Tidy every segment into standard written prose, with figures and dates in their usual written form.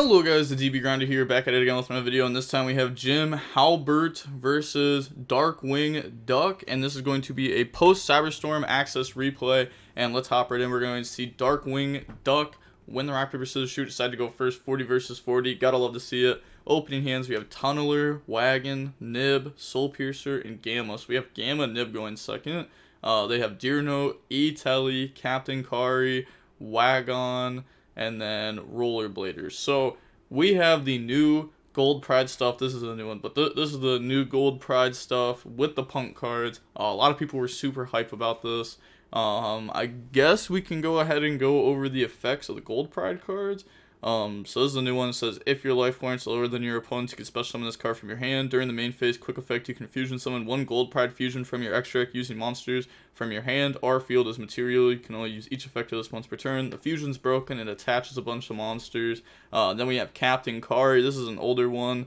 Hello guys, the DB Grinder here, back at it again with my video, and this time we have Jim Halbert versus Darkwing Duck, and this is going to be a post-Cyberstorm Access replay, and let's hop right in. We're going to see Darkwing Duck win the rock, paper, scissors, shoot, decide to go first, 40 versus 40, gotta love to see it. Opening hands, we have Tunneler, Wagon, Nib, Soul Piercer, and Gamma. So we have Gamma, Nib going second. They have Deer Note, E-Telly, Captain Kari, Wagon, and then Rollerbladers. So we have the new Gold Pride stuff. This is a new one, but this is the new Gold Pride stuff with the punk cards. A lot of people were super hype about this. I guess we can go ahead and go over the effects of the Gold Pride cards. So this is the new one. It says, if your life points are lower than your opponent's, you can special summon this card from your hand. During the main phase, quick effect, you can fusion summon one Gold Pride fusion from your extra deck using monsters from your hand or field as material. You can only use each effect of this once per turn. The fusion's broken. It attaches a bunch of monsters. Then we have Captain Kari. This is an older one.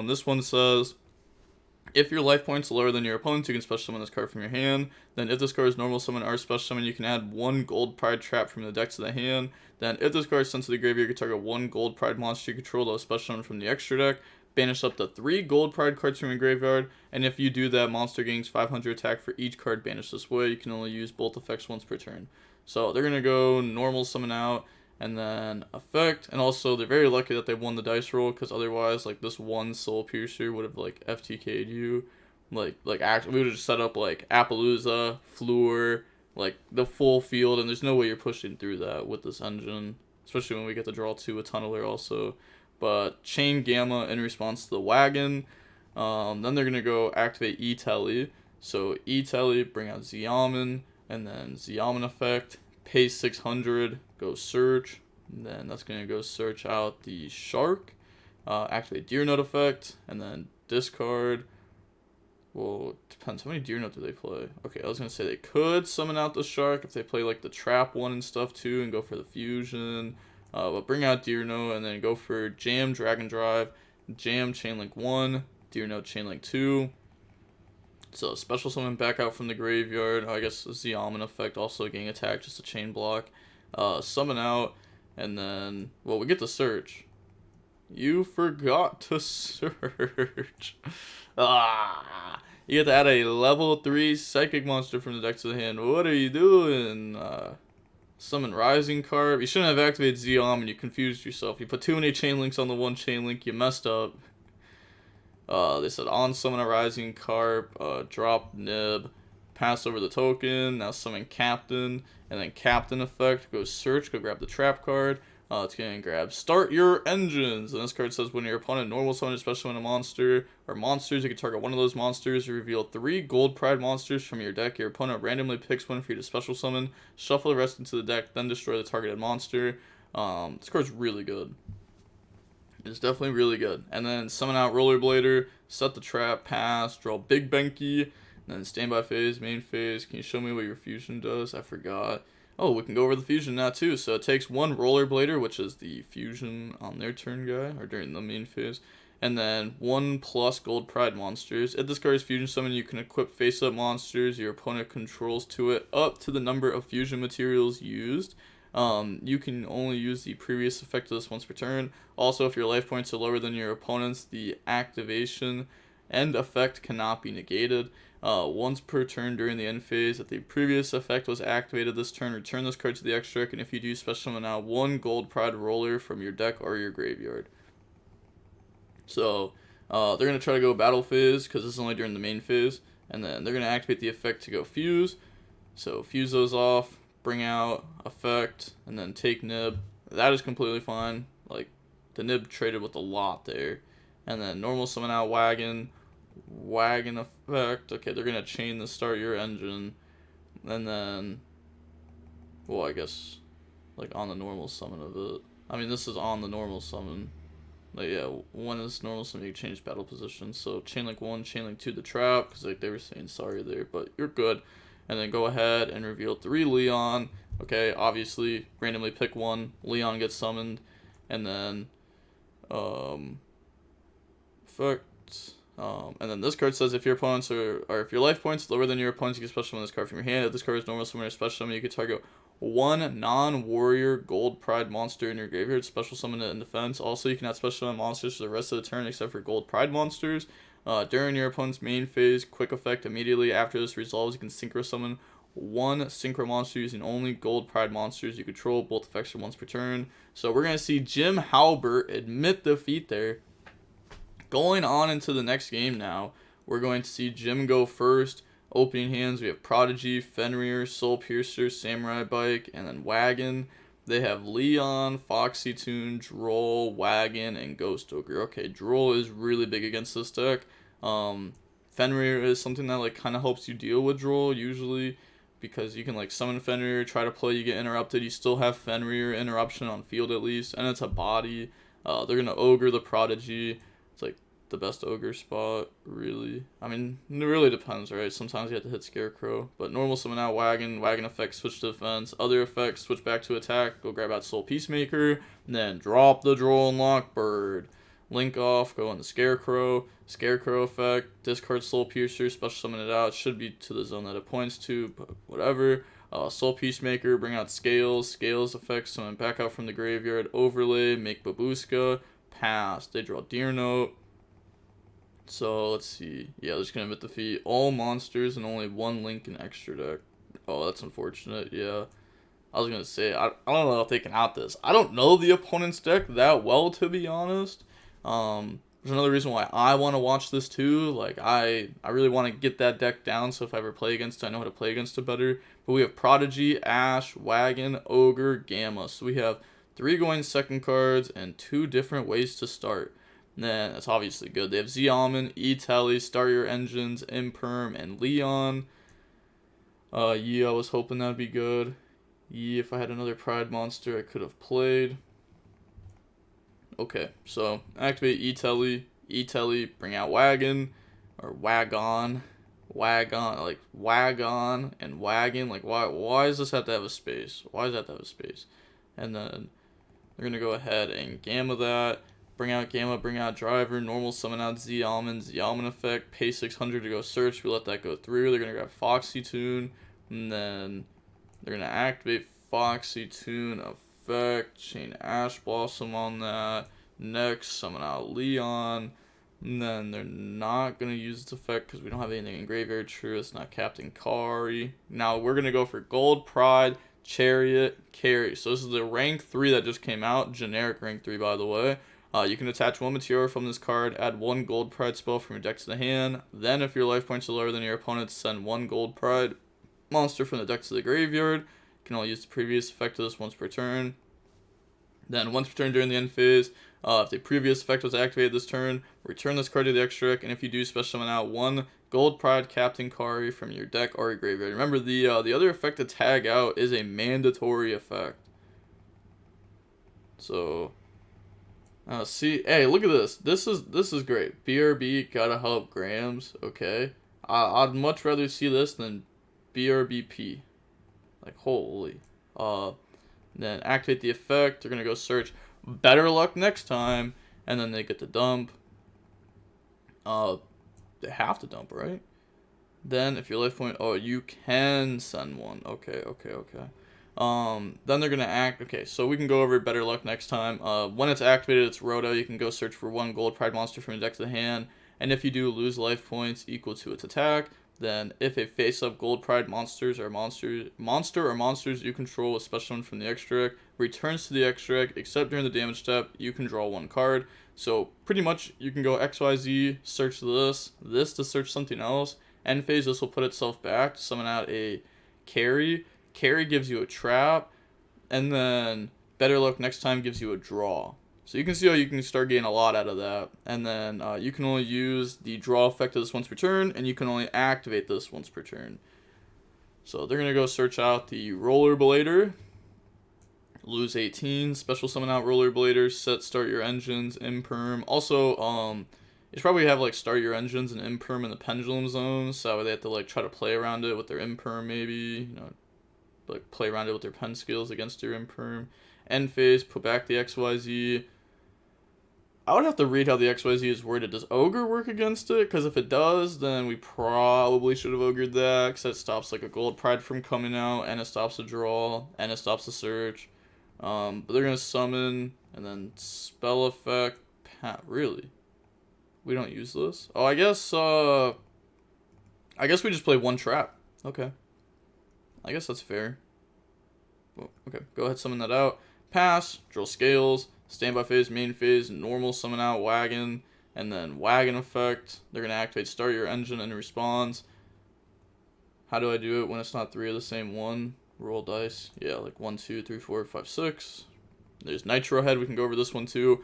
This one says, if your life points are lower than your opponent's, you can special summon this card from your hand. Then if this card is normal summon or special summon, you can add one Gold Pride trap from the deck to the hand. Then if this card is sent to the graveyard, you can target one Gold Pride monster you control that was special summon from the extra deck. Banish up to 3 Gold Pride cards from your graveyard, and if you do that, monster gains 500 attack for each card banished this way. You can only use both effects once per turn. So they're going to go normal summon out, and then effect, and also they're very lucky that they won the dice roll, because otherwise, like, this one Soul Piercer would have, like, FTK'd you. We would have just set up, like, Appaloosa, Fleur, like, the full field, and there's no way you're pushing through that with this engine, especially when we get to draw 2 with Tunneler also. But Chain Gamma in response to the Wagon. Then they're going to go activate E-Telly. So E-Telly, bring out Xiamen, and then Xiamen effect, pay 600, go search, and then that's going to go search out the Shark, activate Deer Note effect, and then discard. Well, it depends. How many Deer Note do they play? Okay, I was going to say they could summon out the Shark if they play like the Trap one and stuff too, and go for the Fusion. But bring out Deer Note, and then go for Jam Dragon Drive, Jam Chainlink 1, Deer Note Chainlink 2. So special summon back out from the graveyard. I guess Xiamen effect also getting attacked, just a chain block. Summon out, and then, well, we get to search. You forgot to search. You get to add a level 3 psychic monster from the deck to the hand. What are you doing? Summon Rising Carp. You shouldn't have activated Xiamen. You confused yourself. You put too many chain links on the one chain link. You messed up. They said on summon a Rising Carp, drop Nib, pass over the token, now summon Captain, and then Captain effect, go search, go grab the trap card. It's going to grab start your engines, and this card says when your opponent normal summon, special summon a monster or monsters, you can target one of those monsters, reveal 3 Gold Pride monsters from your deck. Your opponent randomly picks one for you to special summon, shuffle the rest into the deck, then destroy the targeted monster. This card's really good. It's definitely really good. And then summon out Rollerblader, set the trap, pass, draw Big Benki, and then standby phase, main phase. Can you show me what your fusion does? I forgot. Oh, we can go over the fusion now too. So it takes one Rollerblader, which is the fusion on their turn guy, or during the main phase, and then 1+ Gold Pride monsters. If this card is fusion summon, you can equip face-up monsters your opponent controls to it up to the number of fusion materials used. You can only use the previous effect of this once per turn. Also, if your life points are lower than your opponent's, the activation and effect cannot be negated. Once per turn during the end phase, if the previous effect was activated this turn, return this card to the extra deck, and if you do, special summon out 1 Gold Pride roller from your deck or your graveyard. So, they're going to try to go battle phase, because this is only during the main phase, and then they're going to activate the effect to go fuse. So, fuse those off, bring out effect, and then take Nib. That is completely fine. Like, the Nib traded with a lot there. And then normal summon out Wagon effect. Okay, they're gonna chain the start your engine, and then, well, I guess, like, on the normal summon of it. I mean, this is on the normal summon. Like, yeah, when is normal summon, you change battle position. So Chainlink 1, Chainlink 2, the trap, because like they were saying sorry there, but you're good. And then go ahead and reveal 3 Leon. Okay, obviously randomly pick one. Leon gets summoned, and then effect. And then this card says if your opponents or if your life points lower than your opponents, you can special summon this card from your hand. If this card is normal summon or special summon, you can target one non-warrior gold pride monster in your graveyard, special summon it in defense. Also, you can add special summon monsters for the rest of the turn except for gold pride monsters. During your opponent's main phase, quick effect immediately after this resolves, you can synchro summon one synchro monster using only gold pride monsters you control. Both effects are once per turn. So we're going to see Jim Halbert admit defeat there. Going on into the next game now, we're going to see Jim go first. Opening hands, we have Prodigy, Fenrir, Soul Piercer, Samurai Bike, and then Wagon. They have Leon, Foxy Toon, Droll, Wagon, and Ghost Ogre. Okay, Droll is really big against this deck. Fenrir is something that like kind of helps you deal with Droll usually, because you can like summon Fenrir, try to play, you get interrupted, you still have Fenrir interruption on field at least, and it's a body. They're gonna Ogre the Prodigy. It's like the best Ogre spot, really. I mean, it really depends, right? Sometimes you have to hit Scarecrow, but normal summon out Wagon, Wagon effect, switch to defense, other effects, switch back to attack, go grab out Soul Peacemaker, and then drop the Droll and Lockbird. Link off, go on the Scarecrow, Scarecrow effect, discard Soul Piercer, special summon it out, should be to the zone that it points to, but whatever. Soul Peacemaker, bring out Scales, Scales effect, summon back out from the graveyard, overlay, make Babushka, pass, they draw Deer Note. So let's see. Yeah, they're just gonna admit defeat all monsters and only one Link in extra deck. Oh, that's unfortunate. Yeah, I was gonna say I don't know if they can out this. I don't know the opponent's deck that well, to be honest. There's another reason why I want to watch this too. Like I really want to get that deck down, so if I ever play against it, I know how to play against it better. But we have Prodigy, Ash, Wagon, Ogre, Gamma. So we have 3 going second cards and 2 different ways to start. Then that's obviously good. They have Z-Almond, E-Telly, Start Your Engines, Imperm, and Leon. Yeah, I was hoping that'd be good. Yeah, if I had another Pride monster, I could have played. Okay, so activate E-Telly, E-Telly, bring out Wagon, or Wagon, like Wagon and Wagon. Like why does this have to have a space? Why does that have to have a space? And then they're gonna go ahead and Gamma that. Bring out Gamma, bring out Driver, normal summon out Z-Almond, Z-Almond effect, pay 600 to go search, we let that go through. They're going to grab Foxy Toon, and then they're going to activate Foxy Toon effect, chain Ash Blossom on that, next summon out Leon, and then they're not going to use this effect because we don't have anything in graveyard. True, it's not Captain Kari. Now we're going to go for Gold Pride, Chariot, Carry. So this is the rank 3 that just came out, generic rank 3 by the way. You can attach 1 material from this card, add 1 Gold Pride spell from your deck to the hand. Then, if your life points are lower than your opponent's, send 1 Gold Pride monster from the deck to the graveyard. You can only use the previous effect of this once per turn. Then, once per turn during the end phase, if the previous effect was activated this turn, return this card to the extra deck. And if you do, special summon out 1 Gold Pride Captain Kari from your deck or your graveyard. Remember, the other effect to tag out is a mandatory effect. So see, hey, look at this. This is great. BRB gotta help Grams. Okay, I'd much rather see this than BRBP. Like holy. Then activate the effect. They're gonna go search. Better luck next time, and then they get to dump. They have to dump, right? Then if your life point, oh, you can send 1. Okay. Then they're gonna act. Okay, so we can go over better luck next time. When it's activated, it's Rhoda. You can go search for 1 Gold Pride monster from your deck to the hand, and if you do, lose life points equal to its attack. Then, if a face-up Gold Pride monster or monsters you control with special one from the extra deck returns to the extra deck, except during the damage step, you can draw 1 card. So pretty much, you can go XYZ, search this to search something else. End phase, this will put itself back to summon out a Carry. Carry gives you a trap, and then better luck next time gives you a draw. So you can see how you can start getting a lot out of that. And then you can only use the draw effect of this once per turn, and you can only activate this once per turn. So they're going to go search out the Rollerblader, lose 18, special summon out Rollerblader, set Start Your Engines, Imperm. Also, you should probably have like Start Your Engines and Imperm in the Pendulum Zone, so they have to like try to play around it with their Imperm maybe, you know, like play around it with their pen skills against your Imperm. End phase, put back the XYZ. I would have to read how the XYZ is worded. Does Ogre work against it? Because if it does, then we probably should have Ogred that, because that stops like a Gold Pride from coming out, and it stops a draw, and it stops a search. But they're going to summon, and then spell effect. Really? We don't use this? Oh, I guess we just play one trap. Okay. I guess that's fair. Well, okay, go ahead, summon that out. Pass, drill scales, standby phase, main phase, normal summon out, wagon, and then wagon effect. They're going to activate start your engine and it responds. How do I do it when it's not 3 of the same one? Roll dice. Yeah, like 1, 2, 3, 4, 5, 6. There's Nitro Head. We can go over this one too.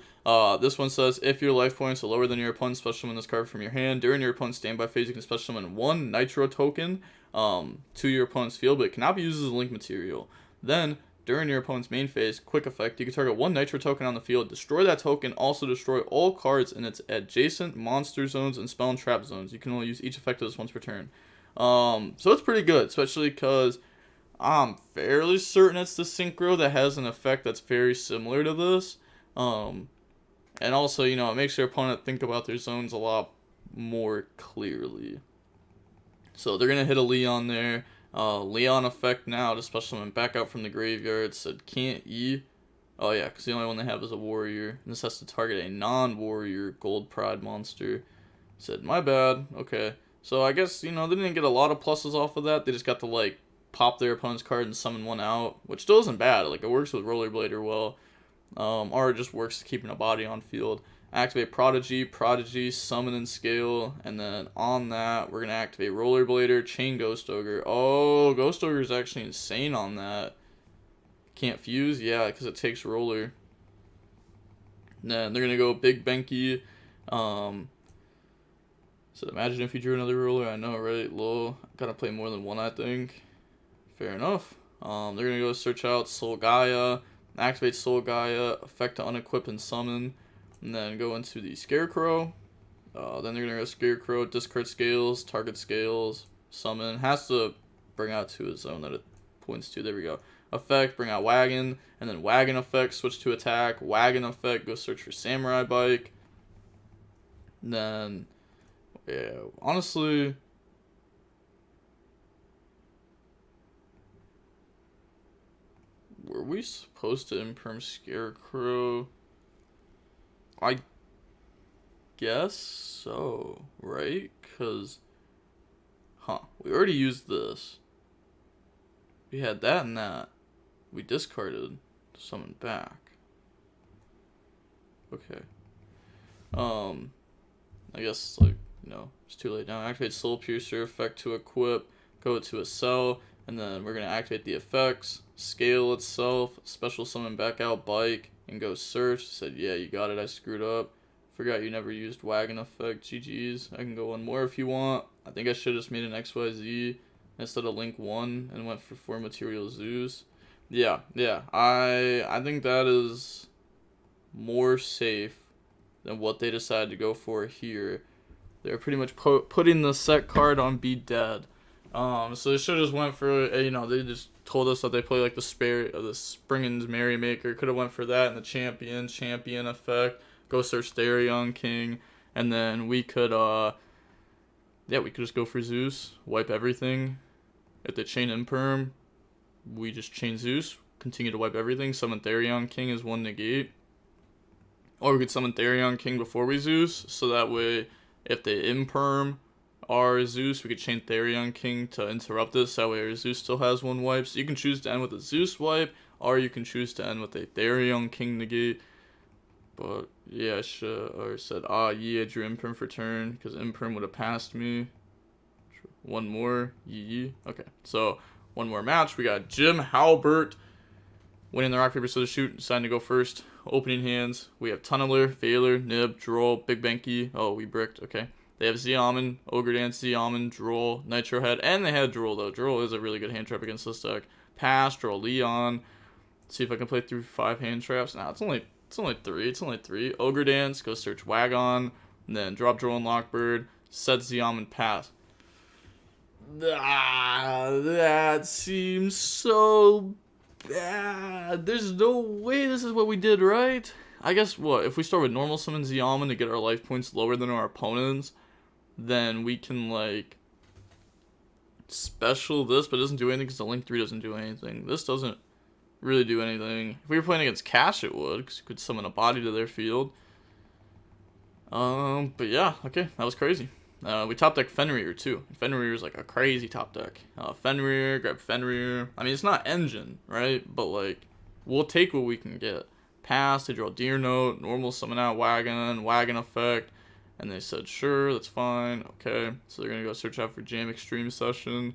This one says, if your life points are lower than your opponent's, special summon this card from your hand. During your opponent's standby phase, you can special summon 1 Nitro token to your opponent's field, but it cannot be used as a link material. Then, during your opponent's main phase, quick effect, you can target 1 Nitro token on the field, destroy that token, also destroy all cards in its adjacent monster zones and spell and trap zones. You can only use each effect of this once per turn. So it's pretty good, especially because I'm fairly certain it's the Synchro that has an effect that's very similar to this. And also, you know, it makes your opponent think about their zones a lot more clearly. So they're going to hit a Leon there. Leon effect now to special summon back out from the graveyard. Said can't E. Oh yeah, because the only one they have is a warrior. And this has to target a non-warrior Gold Pride monster. Said my bad. Okay. So I guess, you know, they didn't get a lot of pluses off of that. They just got to, like, pop their opponent's card and summon one out, which still isn't bad. Like, it works with Rollerblader well. Or it just works keeping a body on field. Activate Prodigy, summon and scale, and then on that, we're going to activate Rollerblader, chain Ghost Ogre. Oh, Ghost Ogre is actually insane on that. Can't fuse? Yeah, because it takes Roller. And then they're going to go Big Benki. So imagine if you drew another Roller. I know, right? Low. Gotta play more than one, I think. Fair enough. They're going to go search out Soul Gaia, activate Soul Gaia, effect to unequip and summon. And then go into the Scarecrow. Then they're going to go Scarecrow, discard scales, target scales, summon. Has to bring out to a zone that it points to. There we go. Effect, bring out Wagon. And then Wagon effect, switch to attack. Wagon effect, go search for Samurai Bike. And then, yeah, honestly, were we supposed to imperm Scarecrow? I guess so, right? Because, we already used this. We had that and that. We discarded to summon back. Okay. I guess, like, you know, it's too late now. Activate Soul Piercer, effect to equip, go to a cell, and then we're going to activate the effects, scale itself, special summon back out Bike, and go search. Said, yeah, you got it, I screwed up. Forgot you never used Wagon effect. GG's. I can go one more if you want. I think I should have just made an XYZ instead of Link 1 and went for 4 material Zeus. Yeah. I think that is more safe than what they decided to go for here. They're pretty much putting the set card on Be Dead. So they should have just went for, you know, they just told us that they play like the Springin's Merrymaker. Could have went for that and the champion effect. Go search Therion King. And then we could, we could just go for Zeus. Wipe everything. If they chain Imperm, we just chain Zeus. Continue to wipe everything. Summon Therion King as 1 negate. Or we could summon Therion King before we Zeus. So that way, if they Imperm our Zeus, we could chain Therion King to interrupt this. That way our Zeus still has 1 wipe. So you can choose to end with a Zeus wipe, or you can choose to end with a Therion King negate. But yeah, I should, or said, I drew Imperm for turn, because Imperm would have passed me. 1 more, Okay, so 1 more match. We got Jim Halbert winning the rock, paper, scissors, shoot, deciding to go first. Opening hands, we have Tunneler, Veiler, Nib, Droll, Big Benki. Oh, we bricked, okay. They have Xiamen, Ogre Dance, Xiamen, Droll, Nitro Head, and they had Droll, though. Droll is a really good hand trap against this deck. Pass, Droll, Leon. See if I can play through 5 hand traps. Nah, it's only 3. Ogre Dance, go search Wagon, and then drop Droll and Lockbird, set Xiamen, pass. That seems so bad. There's no way this is what we did, right? I guess what if we start with normal summon Xiamen to get our life points lower than our opponents, then we can like special this, but it doesn't do anything because the Link 3 doesn't do anything. This doesn't really do anything. If we were playing against Cash, it would, because you could summon a body to their field. But yeah, okay, that was crazy. We top deck Fenrir too. Fenrir is like a crazy top deck. Fenrir, grab Fenrir. I mean, it's not engine, right? But like, we'll take what we can get. Pass, they draw Deer Note, normal summon out Wagon effect. And they said, sure, that's fine. Okay, so they're gonna go search out for Jam Extreme Session.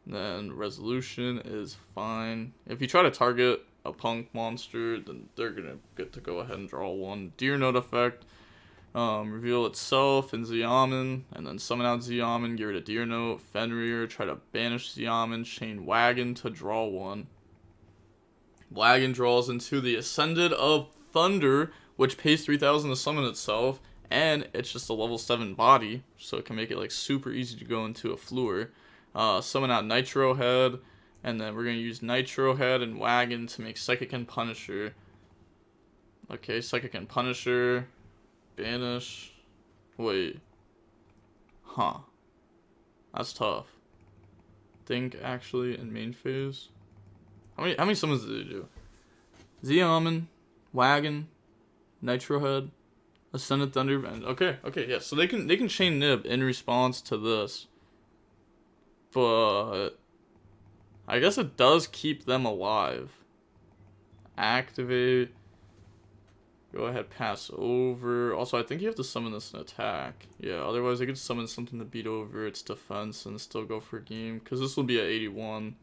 Then Resolution is fine. If you try to target a punk monster, then they're gonna get to go ahead and draw one. Deer Note effect. Reveal itself in Xiamen, and then summon out Xiamen, get rid of Deer Note, Fenrir, try to banish Xiamen, chain Wagon to draw one. Wagon draws into the Ascended of Thunder, which pays 3,000 to summon itself, and it's just a level 7 body, so it can make it like super easy to go into a Fleur. Summon out Nitro Head, and then we're going to use Nitro Head and Wagon to make Psychic and Punisher. Okay, Psychic and Punisher. Banish. Wait. Huh. That's tough. Think actually in main phase. How many summons did they do? Xiamen, Wagon, Nitro Head, Ascended Thunder. Okay, yeah. So they can chain Nib in response to this. But I guess it does keep them alive. Activate. Go ahead, pass over. Also, I think you have to summon this in attack. Yeah, otherwise they could summon something to beat over its defense and still go for a game. Because this will be at 81.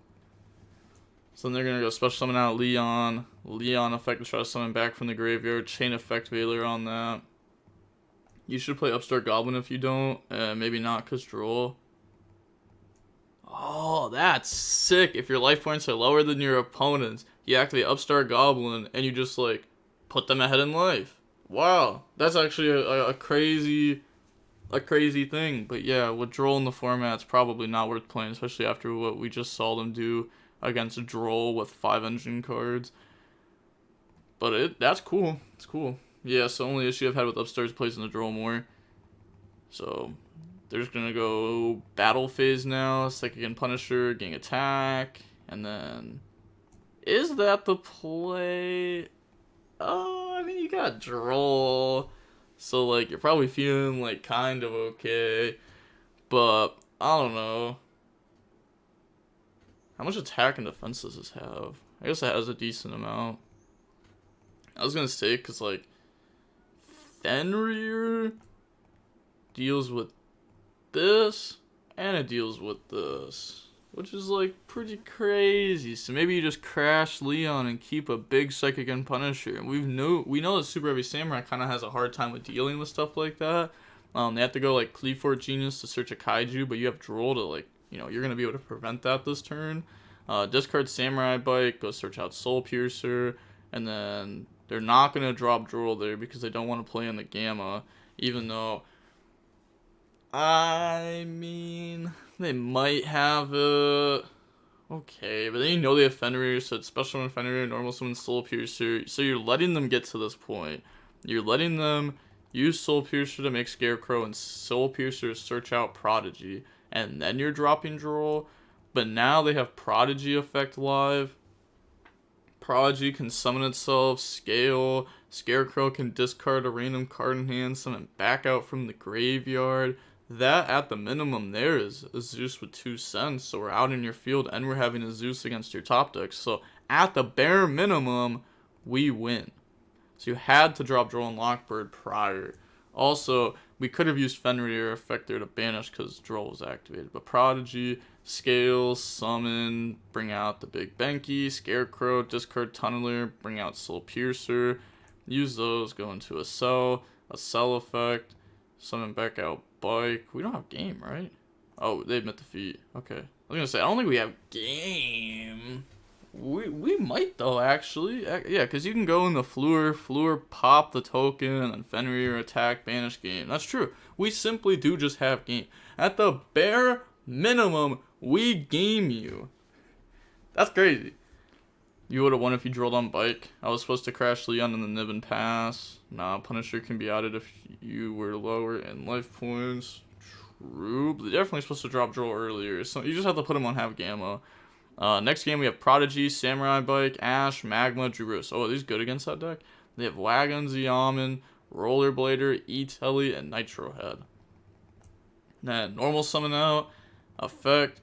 So then they're going to go special summon out Leon. Leon effect to try to summon back from the graveyard. Chain effect Veiler on that. You should play Upstart Goblin if you don't. Maybe not because draw. Oh, that's sick. If your life points are lower than your opponent's, you activate Upstart Goblin and you just like put them ahead in life. Wow, that's actually a crazy thing. But yeah, with Droll in the format's probably not worth playing, especially after what we just saw them do against Droll with 5 engine cards. But that's cool. It's cool. Yeah, so the only issue I've had with Upstart is placing the Droll more. So they're just gonna go battle phase now. Psychic and Punisher, getting attack, and then is that the play? Oh, I mean, you got Droll, so like you're probably feeling like kind of okay, but I don't know. How much attack and defense does this have? I guess it has a decent amount. I was gonna say, cause like Fenrir deals with this and it deals with this, which is like pretty crazy. So maybe you just crash Leon and keep a big Psychic and Punisher. And we know that Superheavy Samurai kind of has a hard time with dealing with stuff like that. They have to go like Cleafort Genius to search a Kaiju, but you have Droll to like, you're gonna be able to prevent that this turn. Discard Samurai Bike, go search out Soul Piercer, and then they're not gonna drop Droll there because they don't want to play in the Gamma, even though I mean, they might have it. Okay, but then they have Fenrir, so it's special summon Fenrir, normal summon Soul Piercer. So you're letting them get to this point. You're letting them use Soul Piercer to make Scarecrow and Soul Piercer to search out Prodigy. And then you're dropping Droll. But now they have Prodigy effect live. Prodigy can summon itself, scale. Scarecrow can discard a random card in hand, summon back out from the graveyard. That, at the minimum, there is a Zeus with 2 cents. So we're out in your field, and we're having a Zeus against your top deck. So at the bare minimum, we win. So you had to drop Droll and Lockbird prior. Also, we could have used Fenrir effect there to banish because Droll was activated. But Prodigy, scale, summon, bring out the big Benki, Scarecrow, discard Tunneler, bring out Soul Piercer. Use those, go into a cell effect, summon back out Bike. We don't have game, right? Oh, they admit defeat. Okay. I was gonna say, I don't think we have game. We might, though, actually. Yeah, because you can go in the Fleur, pop the token, and then Fenrir attack, banish game. That's true. We simply do just have game. At the bare minimum, we game you. That's crazy. You would have won if you drilled on Bike. I was supposed to crash Leon in the nib and pass. Nah, Punisher can be added if you were lower in life points. True, but they're definitely supposed to drop Drill earlier, so you just have to put him on half gamma. Next game we have Prodigy, Samurai Bike, Ash, Magma, Drurus. Oh, are these good against that deck? They have Wagon, Yaman, Rollerblader, E-Telly, and Nitro Head. Then normal summon out, effect.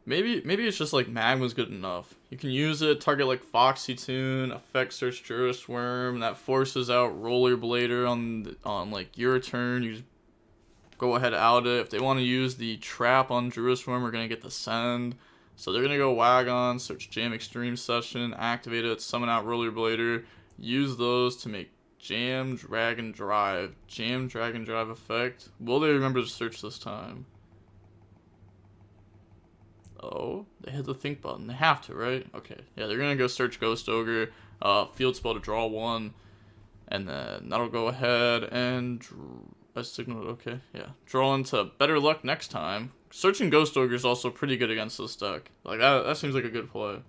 Maybe it's just like Magma's good enough. You can use it, target like Foxy Tune, effect search Juris Worm, that forces out Rollerblader on like your turn. You just go ahead out it. If they want to use the trap on Juris Worm, we're gonna get the send. So they're gonna go Wagon, search Jam Extreme Session, activate it, summon out Rollerblader, use those to make Jam, Drag, and Drive. Jam, Drag, and Drive effect. Will they remember to search this time? Oh, they hit the think button. They have to, right? Okay. Yeah, they're gonna go search Ghost Ogre, field spell to draw one, and then that'll go ahead and I signaled. Okay, yeah. Draw into Better Luck next time. Searching Ghost Ogre is also pretty good against this deck. Like that seems like a good play.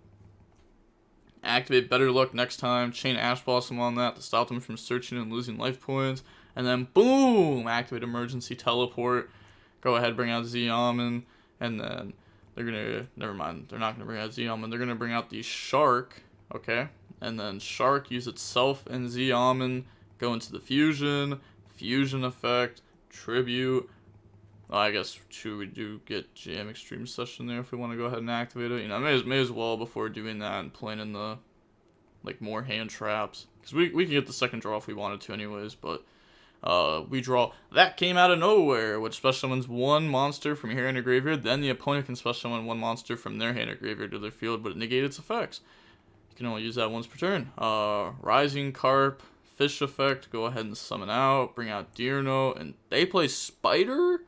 Activate Better Luck next time. Chain Ash Blossom on that to stop them from searching and losing life points. And then boom! Activate Emergency Teleport. Go ahead, bring out Ziyaman. And then they're gonna, never mind, they're not gonna bring out Ziyaman. They're gonna bring out the Shark, okay? And then Shark use itself and Ziyaman, go into the Fusion effect, Tribute. I guess we do get Jam Extreme Session there if we want to go ahead and activate it. You know, may as well before doing that and playing in the like more hand traps, because we can get the second draw if we wanted to anyways. But we draw that came out of nowhere, which special summons one monster from your hand or graveyard. Then the opponent can special summon one monster from their hand or graveyard to their field, but it negates its effects. You can only use that once per turn. Rising Carp, Fish effect. Go ahead and summon out. Bring out Deerno, and they play Spider.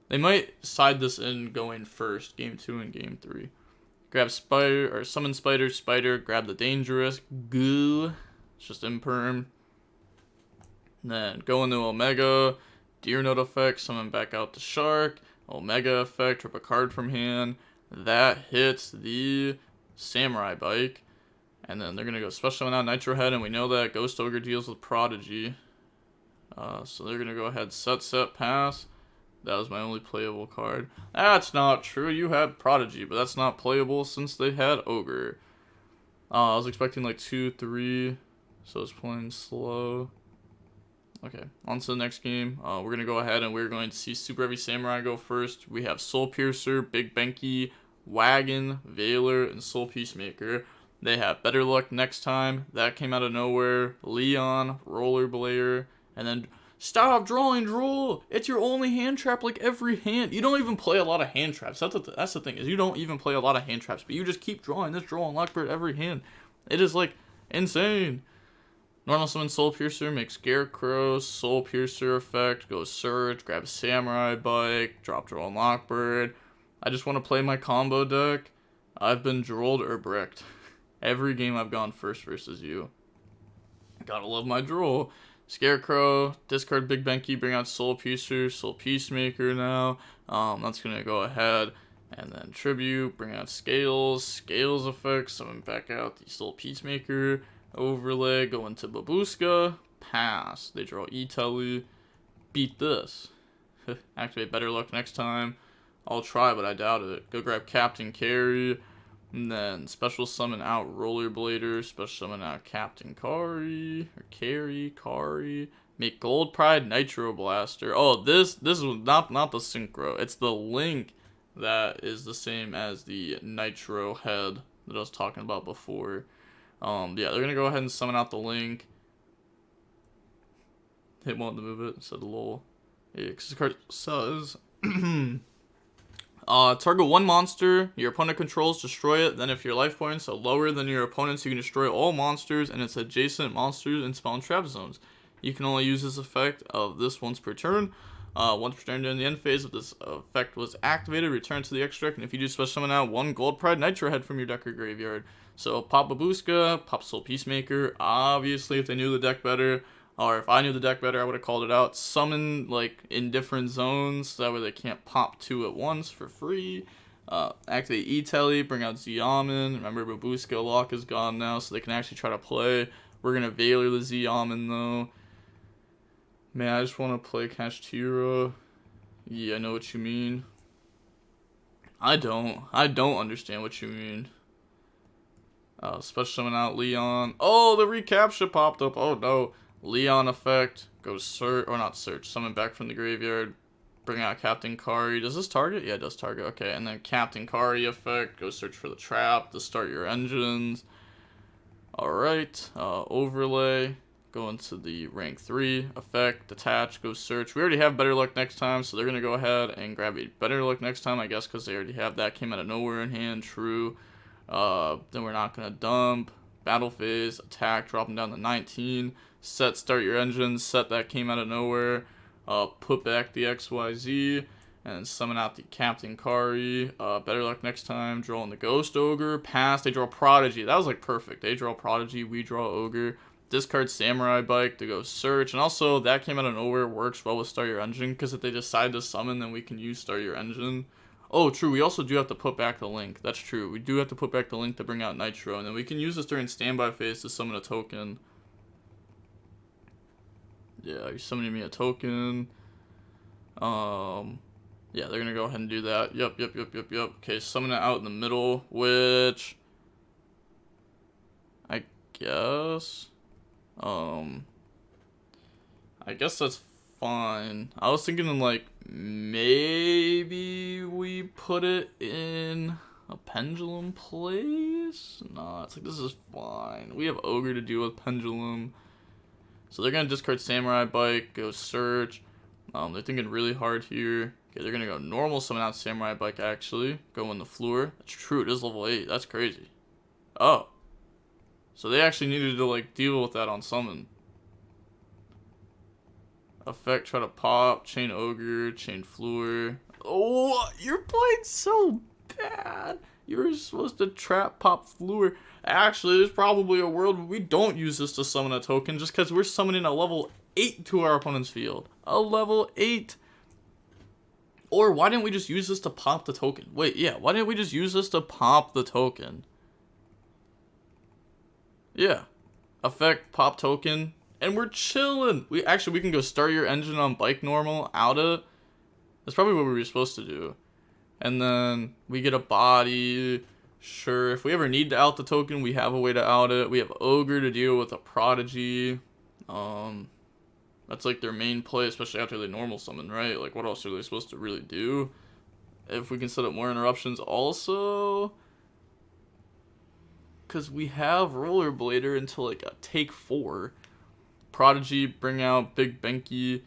They might side this in going first, game 2 and game 3. Grab Spider, or summon Spider, grab the Dangerous, Goo, it's just Imperm. Then go into Omega, Deer Note effect, summon back out the Shark, Omega effect, rip a card from hand. That hits the Samurai Bike. And then they're going to go special summon out Nitro Head, and we know that Ghost Ogre deals with Prodigy. So they're going to go ahead, set, pass. That was my only playable card. That's not true. You had Prodigy, but that's not playable since they had Ogre. I was expecting like 2, 3, so it's playing slow. Okay, on to the next game. We're going to go ahead and we're going to see Superheavy Samurai go first. We have Soul Piercer, Big Benki, Wagon, Veiler, and Soul Peacemaker. They have Better Luck next time. That came out of nowhere. Leon, Rollerblader, and then stop drawing, Drool. It's your only hand trap like every hand. You don't even play a lot of hand traps. That's the thing, is you don't even play a lot of hand traps, but you just keep drawing this draw and Lockbird every hand. It is like insane. Normal summon Soul Piercer, make Scarecrow, Soul Piercer effect, go search, grab Samurai Bike, drop draw and Lockbird. I just want to play my combo deck. I've been drolled or bricked. Every game I've gone first versus you. Gotta love my droll. Scarecrow, discard Big Benki, bring out Soul Piercer, Soul Peacemaker now. That's gonna go ahead. And then Tribute, bring out Scales effects, summon back out the Soul Peacemaker. Overlay, go into Babushka, pass. They draw E-Telly, beat this. Activate Better Luck next time. I'll try, but I doubt it. Go grab Captain Carry. And then special summon out Rollerblader, special summon out Captain Kari, or Kari. Make Gold Pride Nitro Blaster. Oh, this is not the Synchro. It's the Link that is the same as the Nitro Head that I was talking about before. Yeah, they're gonna go ahead and summon out the Link. They want to move it, said lol. Yeah, because the card says target one monster your opponent controls, destroy it. Then if your life points are lower than your opponent's, you can destroy all monsters and its adjacent monsters and spawn trap zones. You can only use this effect of this once per turn. Once per turn during the end phase of this effect was activated, return to the extract, and if you do special summon out one Gold Pride Nitro Head from your deck or graveyard. So pop Babushka, pop Soul Peacemaker. Obviously, if they knew the deck better, or if I knew the deck better, I would have called it out. Summon like in different zones, so that way they can't pop 2 at once for free. Activate E-Telly, bring out Xiamen. Remember, Babuska lock is gone now, so they can actually try to play. We're going to Valor the Xiamen, though. Man, I just want to play Kashtira. Yeah, I know what you mean. I don't understand what you mean. Special summon out Leon. Oh, the recapture popped up. Oh, no. Leon effect. Go search, or not search. Summon back from the graveyard. Bring out Captain Kari. Does this target? Yeah, it does target. Okay, and then Captain Kari effect. Go search for the trap to start your engines. Alright. Overlay. Go into the rank 3 effect. Detach. Go search. We already have better luck next time, so they're going to go ahead and grab a better luck next time, I guess, because they already have that. Came out of nowhere in hand. True. Then we're not going to dump. Battle phase. Attack. Drop them down to 19. Set. Start your engines. Set that came out of nowhere. Put back the XYZ and summon out the Captain Kari. Better luck next time. Draw in the Ghost Ogre. Pass. They draw Prodigy. That was like perfect. They draw Prodigy. We draw Ogre. Discard Samurai Bike to go search. And also, that came out of nowhere. Works well with Start Your Engine, because if they decide to summon, then we can use Start Your Engine. Oh, true. We also do have to put back the link. That's true. We do have to put back the link to bring out Nitro. And then we can use this during standby phase to summon a token. Yeah, you're summoning me a token. Yeah, they're gonna go ahead and do that. Yep. Okay, summon it out in the middle, which I guess that's fine. I was thinking like maybe we put it in a pendulum place. Nah, it's like this is fine. We have Ogre to deal with pendulum. So they're going to discard Samurai Bike, go search. They're thinking really hard here. Okay, they're going to go normal, summon out Samurai Bike, actually. Go in the floor. That's true, it is level 8. That's crazy. Oh. So they actually needed to, like, deal with that on summon. Effect, try to pop. Chain Ogre, chain Floor. Oh, you're playing so bad. You were supposed to trap pop Floor. Actually, there's probably a world where we don't use this to summon a token just because we're summoning a level 8 to our opponent's field. A level 8. Or why didn't we just use this to pop the token? Wait, yeah, why didn't we just use this to pop the token? Yeah. Effect, pop token, and we're chilling. We can go start your engine on bike normal, out it. That's probably what we were supposed to do. And then we get a body. Sure, if we ever need to out the token, we have a way to out it. We have Ogre to deal with a Prodigy. That's like their main play, especially after they normal summon, right? Like, what else are they supposed to really do? If we can set up more interruptions also. Because we have Rollerblader until like a take 4. Prodigy, bring out Big Benki.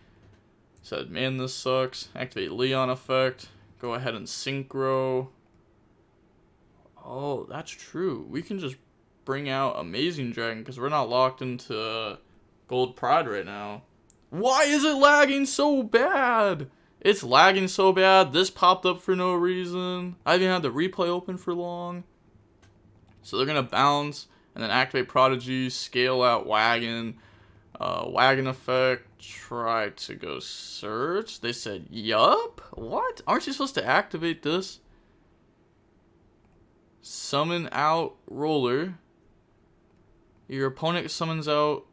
Said, man, this sucks. Activate Leon effect. Go ahead and synchro. Oh, that's true. We can just bring out Amazing Dragon because we're not locked into Gold Pride right now. Why is it lagging so bad? It's lagging so bad. This popped up for no reason. I haven't had the replay open for long. So they're going to bounce and then activate Prodigy, scale out Wagon. Wagon effect, try to go search. They said, yup? What? Aren't you supposed to activate this? Summon out Roller. Your opponent summons out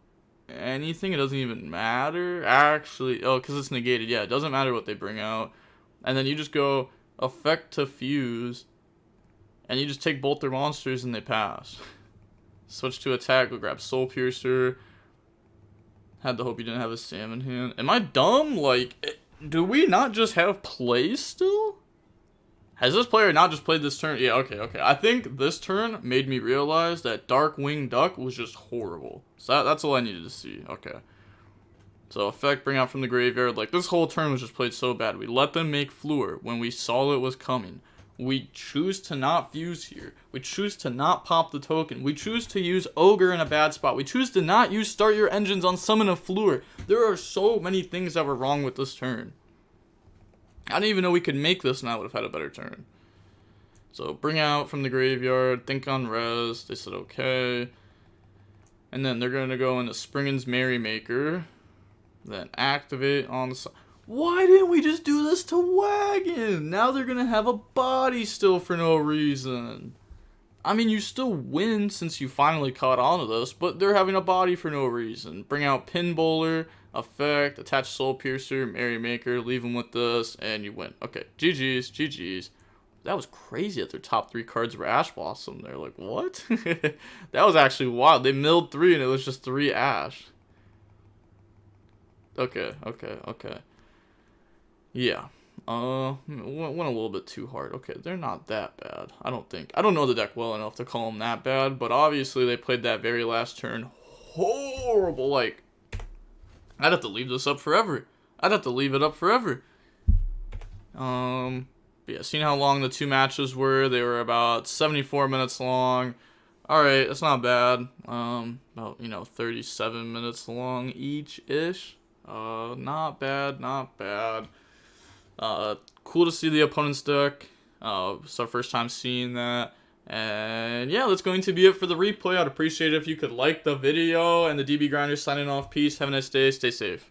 anything. It doesn't even matter. Actually, oh, because it's negated. Yeah, it doesn't matter what they bring out. And then you just go effect to fuse. And you just take both their monsters and they pass. Switch to attack. Go grab Soul Piercer. Had to hope you didn't have a Sam in hand. Am I dumb? Like, do we not just have plays still? Has this player not just played this turn? Yeah, okay. I think this turn made me realize that Dark Wing Duck was just horrible. So that's all I needed to see. Okay. So effect, bring out from the graveyard. Like, this whole turn was just played so bad. We let them make Floor when we saw it was coming. We choose to not fuse here. We choose to not pop the token. We choose to use Ogre in a bad spot. We choose to not use Start Your Engines on Summon a Floor. There are so many things that were wrong with this turn. I didn't even know we could make this and I would have had a better turn. So bring out from the graveyard. Think on res. They said okay. And then they're going to go into Springin's Merrymaker. Then activate on the... Why didn't we just do this to Wagon? Now they're going to have a body still for no reason. I mean, you still win since you finally caught on to this, but they're having a body for no reason. Bring out Pin Bowler, Effect, attach Soul Piercer, Merrymaker, leave them with this, and you win. Okay, GG's, GG's. That was crazy that their top 3 cards were Ash Blossom. They're like, what? That was actually wild. They milled 3 and it was just 3 Ash. Okay. Yeah. Went a little bit too hard. Okay, they're not that bad. I don't think. I don't know the deck well enough to call them that bad, but obviously they played that very last turn horrible. Like, I'd have to leave this up forever. I'd have to leave it up forever. But yeah, seeing how long the 2 matches were, they were about 74 minutes long. Alright, that's not bad. About, 37 minutes long each-ish. Not bad, not bad. Cool to see the opponent's deck. It's our first time seeing that. And yeah, that's going to be it for the replay. I'd appreciate it if you could like the video. And the DB Grinder signing off. Peace. Have a nice day. Stay safe.